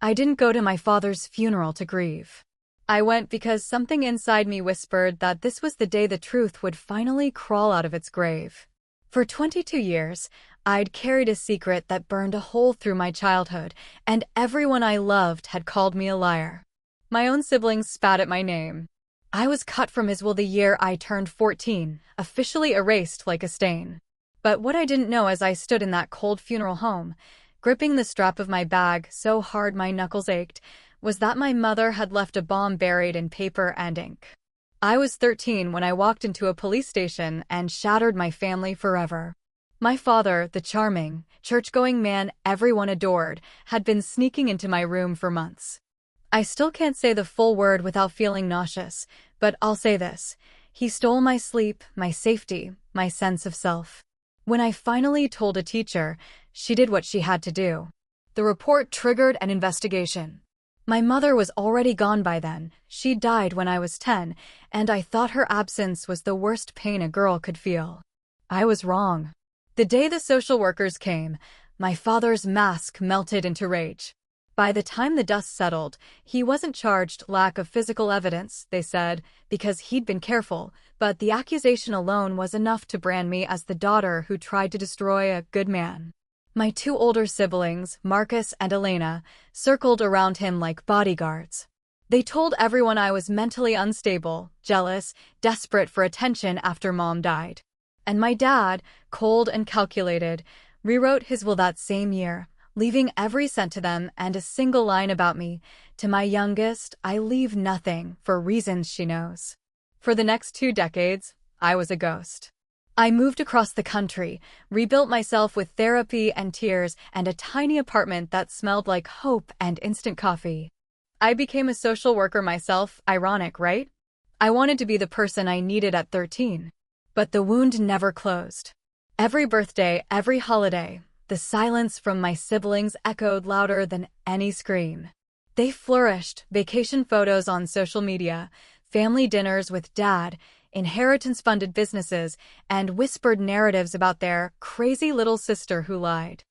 I didn't go to my father's funeral to grieve. I went because something inside me whispered that this was the day the truth would finally crawl out of its grave. For 22 years, I'd carried a secret that burned a hole through my childhood, and everyone I loved had called me a liar. My own siblings spat at my name. I was cut from his will the year I turned 14, officially erased like a stain. But what I didn't know as I stood in that cold funeral home, gripping the strap of my bag so hard my knuckles ached, was that my mother had left a bomb buried in paper and ink. I was 13 when I walked into a police station and shattered my family forever. My father, the charming, church-going man everyone adored, had been sneaking into my room for months. I still can't say the full word without feeling nauseous, but I'll say this. He stole my sleep, my safety, my sense of self. When I finally told a teacher, she did what she had to do. The report triggered an investigation. My mother was already gone by then. She died when I was 10, and I thought her absence was the worst pain a girl could feel. I was wrong. The day the social workers came, my father's mask melted into rage. By the time the dust settled, he wasn't charged lack of physical evidence, they said, because he'd been careful, but the accusation alone was enough to brand me as the daughter who tried to destroy a good man. My two older siblings, Marcus and Elena, circled around him like bodyguards. They told everyone I was mentally unstable, jealous, desperate for attention after Mom died. And my dad, cold and calculated, rewrote his will that same year, leaving every cent to them and a single line about me. To my youngest, I leave nothing for reasons she knows. For the next 2 decades, I was a ghost. I moved across the country, rebuilt myself with therapy and tears and a tiny apartment that smelled like hope and instant coffee. I became a social worker myself, ironic, right? I wanted to be the person I needed at 13. But the wound never closed. Every birthday, every holiday, the silence from my siblings echoed louder than any scream. They flourished, vacation photos on social media, family dinners with dad, inheritance-funded businesses, and whispered narratives about their crazy little sister who lied.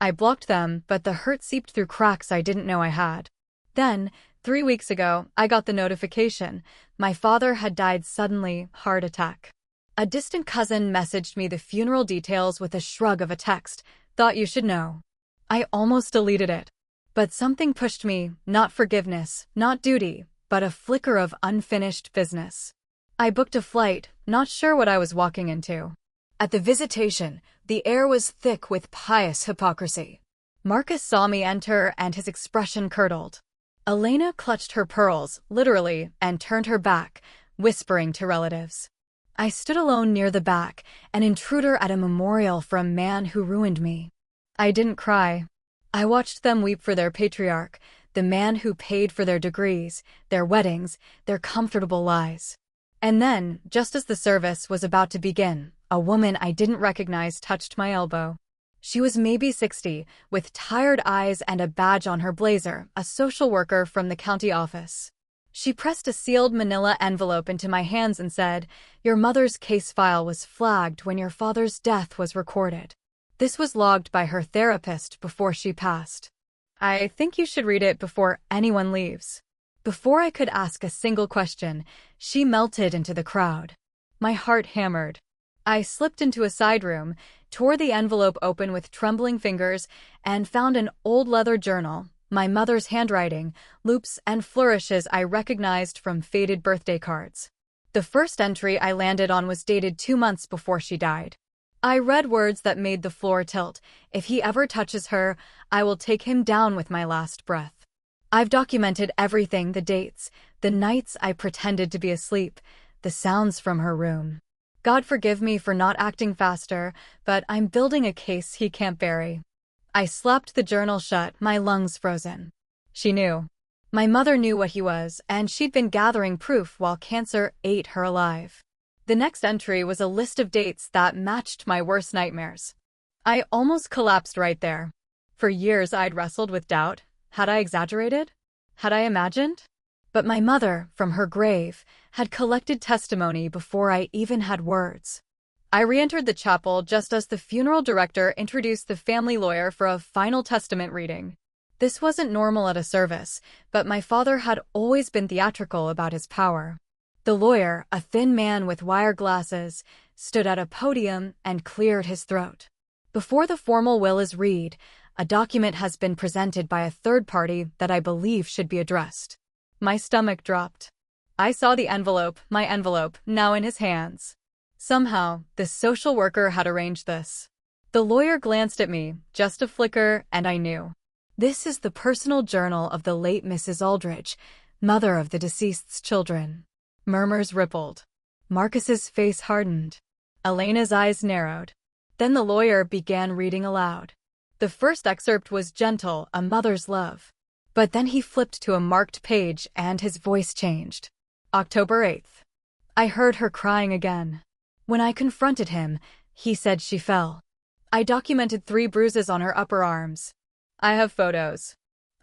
I blocked them, but the hurt seeped through cracks I didn't know I had. Then, 3 weeks ago, I got the notification. My father had died suddenly, heart attack. A distant cousin messaged me the funeral details with a shrug of a text. Thought you should know. I almost deleted it. But something pushed me, not forgiveness, not duty, but a flicker of unfinished business. I booked a flight, not sure what I was walking into. At the visitation, the air was thick with pious hypocrisy. Marcus saw me enter and his expression curdled. Elena clutched her pearls, literally, and turned her back, whispering to relatives. I stood alone near the back, an intruder at a memorial for a man who ruined me. I didn't cry. I watched them weep for their patriarch, the man who paid for their degrees, their weddings, their comfortable lives. And then, just as the service was about to begin, a woman I didn't recognize touched my elbow. She was maybe 60, with tired eyes and a badge on her blazer, a social worker from the county office. She pressed a sealed manila envelope into my hands and said, "Your mother's case file was flagged when your father's death was recorded. This was logged by her therapist before she passed. I think you should read it before anyone leaves." Before I could ask a single question, she melted into the crowd. My heart hammered. I slipped into a side room, tore the envelope open with trembling fingers, and found an old leather journal, my mother's handwriting, loops and flourishes I recognized from faded birthday cards. The first entry I landed on was dated 2 months before she died. I read words that made the floor tilt. "If he ever touches her, I will take him down with my last breath." I've documented everything, the dates, the nights I pretended to be asleep, the sounds from her room. God forgive me for not acting faster, but I'm building a case he can't bury. I slapped the journal shut, my lungs frozen. She knew. My mother knew what he was, and she'd been gathering proof while cancer ate her alive. The next entry was a list of dates that matched my worst nightmares. I almost collapsed right there. For years I'd wrestled with doubt. Had I exaggerated? Had I imagined? But my mother, from her grave, had collected testimony before I even had words. I re-entered the chapel just as the funeral director introduced the family lawyer for a final testament reading. This wasn't normal at a service, but my father had always been theatrical about his power. The lawyer, a thin man with wire glasses, stood at a podium and cleared his throat. Before the formal will is read, a document has been presented by a third party that I believe should be addressed. My stomach dropped. I saw the envelope, my envelope, now in his hands. Somehow, the social worker had arranged this. The lawyer glanced at me, just a flicker, and I knew. This is the personal journal of the late Mrs. Aldrich, mother of the deceased's children. Murmurs rippled. Marcus's face hardened. Elena's eyes narrowed. Then the lawyer began reading aloud. The first excerpt was gentle, a mother's love. But then he flipped to a marked page and his voice changed. October 8th. I heard her crying again. When I confronted him, he said she fell. I documented 3 bruises on her upper arms. I have photos.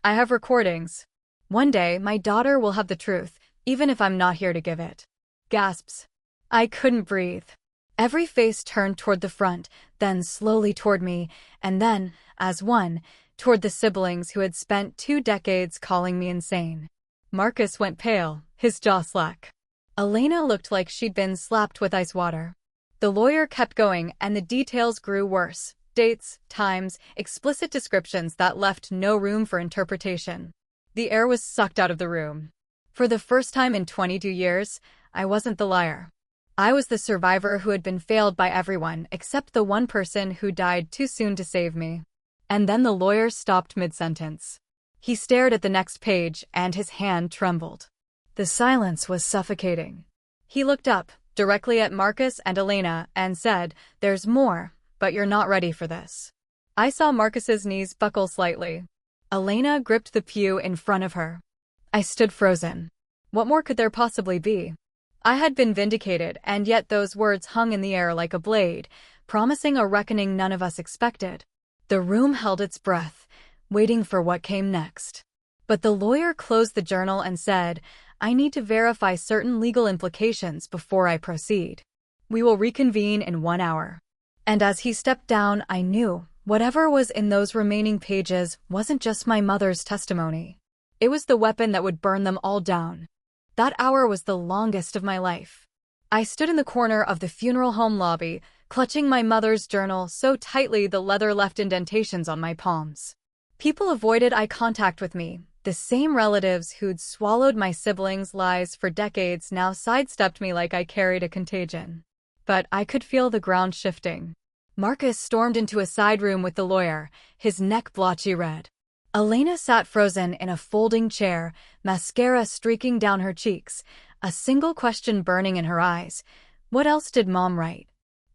I have recordings. One day, my daughter will have the truth, even if I'm not here to give it. Gasps. I couldn't breathe. Every face turned toward the front, then slowly toward me, and then, as one, toward the siblings who had spent 2 decades calling me insane. Marcus went pale, his jaw slack. Elena looked like she'd been slapped with ice water. The lawyer kept going, and the details grew worse. Dates, times, explicit descriptions that left no room for interpretation. The air was sucked out of the room. For the first time in 22 years, I wasn't the liar. I was the survivor who had been failed by everyone except the one person who died too soon to save me. And then the lawyer stopped mid-sentence. He stared at the next page, and his hand trembled. The silence was suffocating. He looked up, directly at Marcus and Elena, and said, "There's more, but you're not ready for this." I saw Marcus's knees buckle slightly. Elena gripped the pew in front of her. I stood frozen. What more could there possibly be? I had been vindicated, and yet those words hung in the air like a blade, promising a reckoning none of us expected. The room held its breath, waiting for what came next. But the lawyer closed the journal and said, "I need to verify certain legal implications before I proceed. We will reconvene in 1 hour." And as he stepped down, I knew whatever was in those remaining pages wasn't just my mother's testimony. It was the weapon that would burn them all down. That hour was the longest of my life. I stood in the corner of the funeral home lobby, clutching my mother's journal so tightly the leather left indentations on my palms. People avoided eye contact with me. The same relatives who'd swallowed my siblings' lies for decades now sidestepped me like I carried a contagion. But I could feel the ground shifting. Marcus stormed into a side room with the lawyer, his neck blotchy red. Elena sat frozen in a folding chair, mascara streaking down her cheeks, a single question burning in her eyes. What else did Mom write?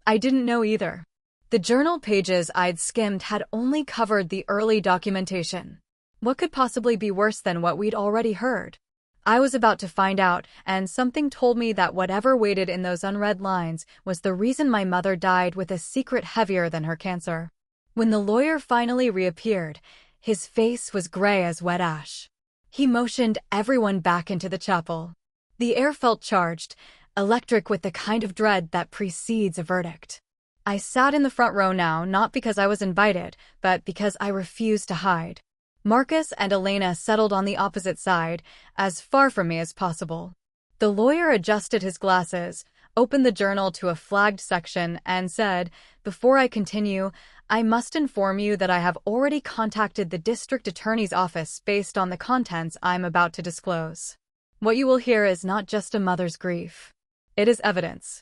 I didn't know either. The journal pages I'd skimmed had only covered the early documentation. What could possibly be worse than what we'd already heard? I was about to find out, and something told me that whatever waited in those unread lines was the reason my mother died with a secret heavier than her cancer. When the lawyer finally reappeared, his face was gray as wet ash. He motioned everyone back into the chapel. The air felt charged, electric with the kind of dread that precedes a verdict. I sat in the front row now, not because I was invited, but because I refused to hide. Marcus and Elena settled on the opposite side, as far from me as possible. The lawyer adjusted his glasses, opened the journal to a flagged section, and said, "Before I continue, I must inform you that I have already contacted the district attorney's office based on the contents I'm about to disclose. What you will hear is not just a mother's grief. It is evidence."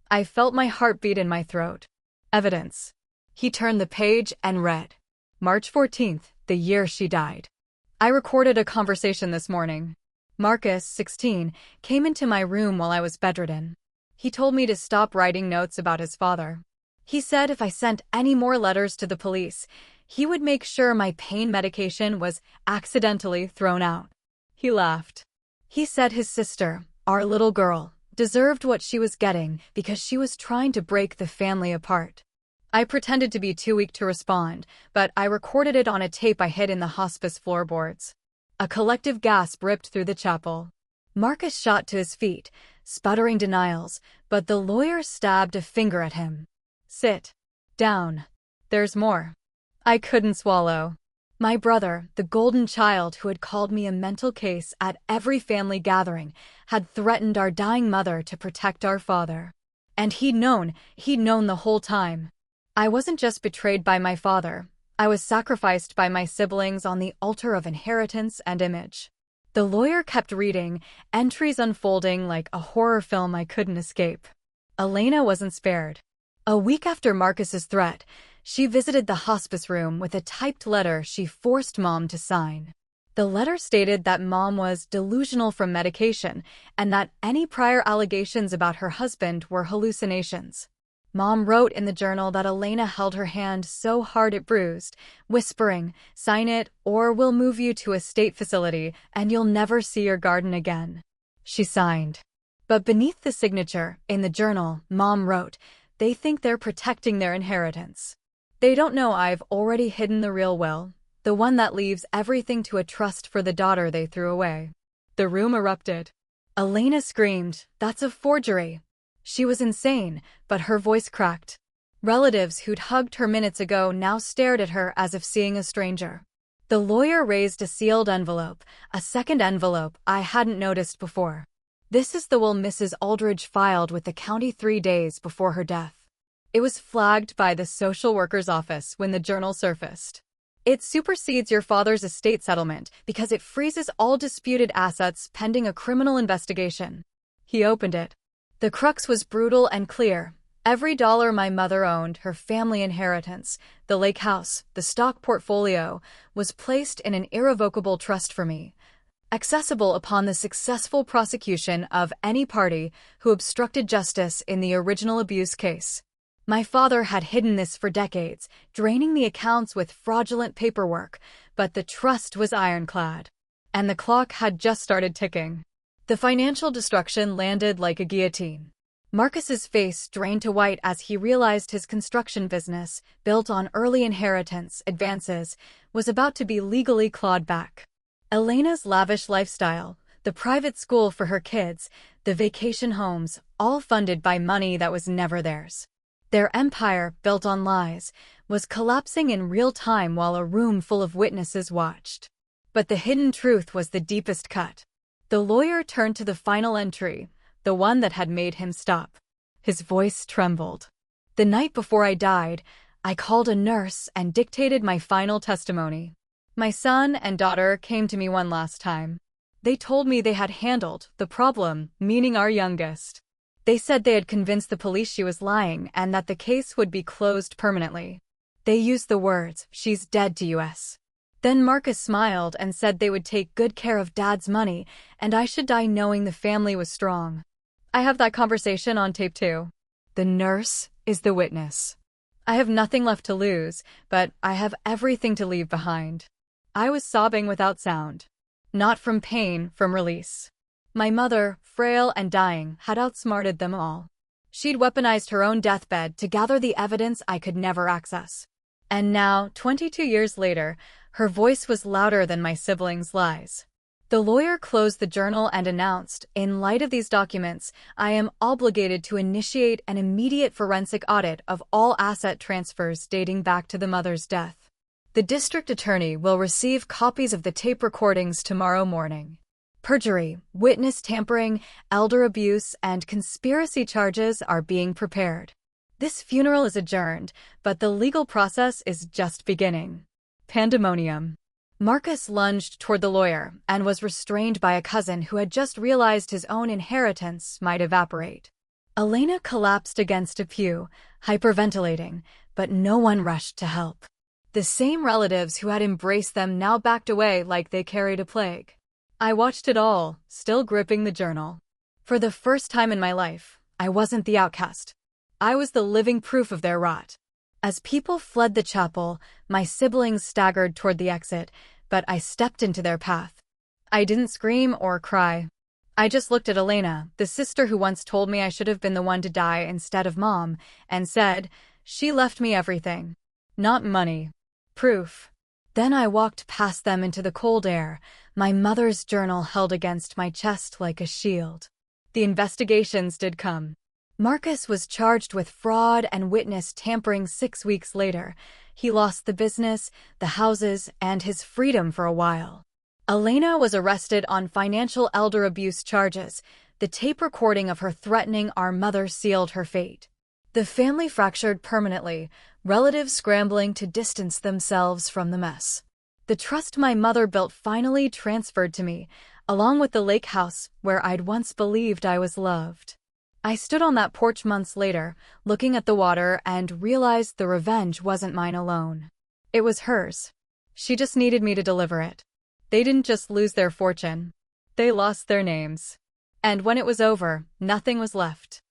I felt my heart beat in my throat. Evidence. He turned the page and read, "March 14th, the year she died. I recorded a conversation this morning. Marcus, 16, came into my room while I was bedridden. He told me to stop writing notes about his father. He said if I sent any more letters to the police, he would make sure my pain medication was accidentally thrown out." He laughed. He said his sister, our little girl, deserved what she was getting because she was trying to break the family apart. I pretended to be too weak to respond, but I recorded it on a tape I hid in the hospice floorboards. A collective gasp ripped through the chapel. Marcus shot to his feet, sputtering denials, but the lawyer stabbed a finger at him. "Sit down. There's more." I couldn't swallow. My brother, the golden child who had called me a mental case at every family gathering, had threatened our dying mother to protect our father. And he'd known the whole time. I wasn't just betrayed by my father, I was sacrificed by my siblings on the altar of inheritance and image. The lawyer kept reading, entries unfolding like a horror film I couldn't escape. Elena wasn't spared. A week after Marcus's threat, she visited the hospice room with a typed letter she forced Mom to sign. The letter stated that Mom was delusional from medication and that any prior allegations about her husband were hallucinations. Mom wrote in the journal that Elena held her hand so hard it bruised, whispering, "Sign it, or we'll move you to a state facility and you'll never see your garden again." She signed. But beneath the signature, in the journal, Mom wrote, "They think they're protecting their inheritance. They don't know I've already hidden the real will, the one that leaves everything to a trust for the daughter they threw away." The room erupted. Elena screamed, "That's a forgery." She was insane, but her voice cracked. Relatives who'd hugged her minutes ago now stared at her as if seeing a stranger. The lawyer raised a sealed envelope, a second envelope I hadn't noticed before. "This is the will Mrs. Aldridge filed with the county 3 days before her death." It was flagged by the social worker's office when the journal surfaced. "It supersedes your father's estate settlement because it freezes all disputed assets pending a criminal investigation." He opened it. The crux was brutal and clear. Every dollar my mother owned, her family inheritance, the lake house, the stock portfolio, was placed in an irrevocable trust for me, accessible upon the successful prosecution of any party who obstructed justice in the original abuse case. My father had hidden this for decades, draining the accounts with fraudulent paperwork, but the trust was ironclad. And the clock had just started ticking. The financial destruction landed like a guillotine. Marcus's face drained to white as he realized his construction business, built on early inheritance advances, was about to be legally clawed back. Elena's lavish lifestyle, the private school for her kids, the vacation homes, all funded by money that was never theirs. Their empire, built on lies, was collapsing in real time while a room full of witnesses watched. But the hidden truth was the deepest cut. The lawyer turned to the final entry, the one that had made him stop. His voice trembled. "The night before I died, I called a nurse and dictated my final testimony. My son and daughter came to me one last time. They told me they had handled the problem, meaning our youngest. They said they had convinced the police she was lying and that the case would be closed permanently. They used the words, 'She's dead' to us. Then Marcus smiled and said they would take good care of Dad's money and I should die knowing the family was strong." I have that conversation on tape too. The nurse is the witness. I have nothing left to lose, but I have everything to leave behind. I was sobbing without sound. Not from pain, from release. My mother, frail and dying, had outsmarted them all. She'd weaponized her own deathbed to gather the evidence I could never access. And now, 22 years later, her voice was louder than my siblings' lies. The lawyer closed the journal and announced, "In light of these documents, I am obligated to initiate an immediate forensic audit of all asset transfers dating back to the mother's death. The district attorney will receive copies of the tape recordings tomorrow morning. Perjury, witness tampering, elder abuse, and conspiracy charges are being prepared. This funeral is adjourned, but the legal process is just beginning." Pandemonium. Marcus lunged toward the lawyer and was restrained by a cousin who had just realized his own inheritance might evaporate. Elena collapsed against a pew, hyperventilating, but no one rushed to help. The same relatives who had embraced them now backed away like they carried a plague. I watched it all, still gripping the journal. For the first time in my life, I wasn't the outcast. I was the living proof of their rot. As people fled the chapel, my siblings staggered toward the exit, but I stepped into their path. I didn't scream or cry. I just looked at Elena, the sister who once told me I should have been the one to die instead of Mom, and said, "She left me everything. Not money. Proof." Then I walked past them into the cold air, my mother's journal held against my chest like a shield. The investigations did come. Marcus was charged with fraud and witness tampering 6 weeks later, He lost the business, the houses, and his freedom for a while. Elena was arrested on financial elder abuse charges. The tape recording of her threatening our mother sealed her fate. The family fractured permanently, relatives scrambling to distance themselves from the mess. The trust my mother built finally transferred to me, along with the lake house where I'd once believed I was loved. I stood on that porch months later, looking at the water, and realized the revenge wasn't mine alone. It was hers. She just needed me to deliver it. They didn't just lose their fortune. They lost their names. And when it was over, nothing was left.